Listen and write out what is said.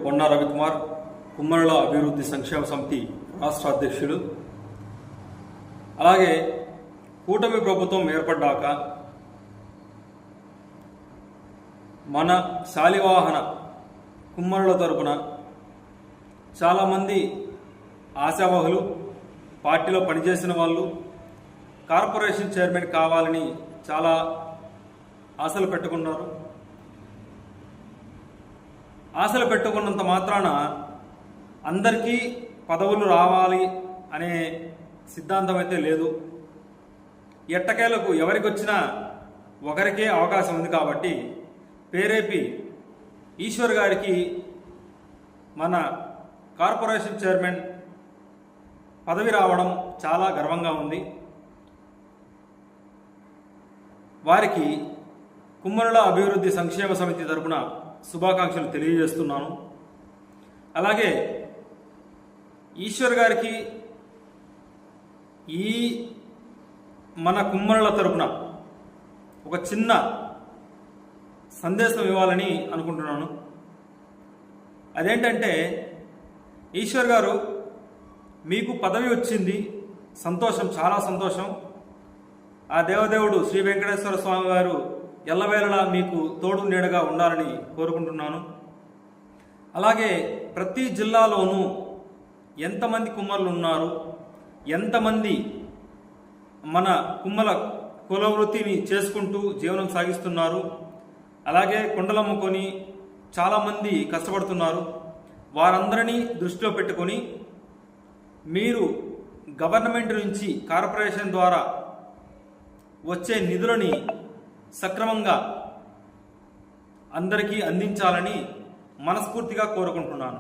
బొన్నా రవికుమార్, కుమ్మరుల అభివృద్ధి సంక్షేమ సమితి రాష్ట్ర అధ్యక్షులు. అలాగే కూటమి ప్రభుత్వం ఏర్పడ్డాక మన శాలివాహన కుమ్మరుల తరపున చాలామంది ఆశావహులు, పార్టీలో పనిచేసిన వాళ్ళు కార్పొరేషన్ చైర్మన్ కావాలని చాలా ఆశలు పెట్టుకున్నారు. ఆశలు పెట్టుకున్నంత మాత్రాన అందరికీ పదవులు రావాలి అనే సిద్ధాంతం అయితే లేదు. ఎట్టకేలకు ఎవరికి వచ్చినా ఒకరికే అవకాశం ఉంది కాబట్టి పేరేపి ఈశ్వర్ గారికి మన కార్పొరేషన్ చైర్మన్ పదవి రావడం చాలా గర్వంగా ఉంది. వారికి కుమ్మరుల అభివృద్ధి సంక్షేమ సమితి తరపున శుభాకాంక్షలు తెలియజేస్తున్నాను. అలాగే ఈశ్వర్ గారికి ఈ మన కుమ్మరుల తరపున ఒక చిన్న సందేశం ఇవ్వాలని అనుకుంటున్నాను. అదేంటంటే, ఈశ్వర్ గారు, మీకు పదవి వచ్చింది, సంతోషం, చాలా సంతోషం. ఆ దేవదేవుడు శ్రీ వెంకటేశ్వర స్వామి వారు ఎల్లవేళలా మీకు తోడు నీడగా ఉండాలని కోరుకుంటున్నాను. అలాగే ప్రతి జిల్లాలోనూ ఎంతమంది కుమ్మరులు ఉన్నారు, ఎంతమంది మన కుమ్మల కుల వృత్తిని చేసుకుంటూ జీవనం సాగిస్తున్నారు, అలాగే కుండలమ్ముకొని చాలామంది కష్టపడుతున్నారు. వారందరినీ దృష్టిలో పెట్టుకొని మీరు గవర్నమెంట్ నుంచి కార్పొరేషన్ ద్వారా వచ్చే నిధులని సక్రమంగా అందరికీ అందించాలని మనస్ఫూర్తిగా కోరుకుంటున్నాను.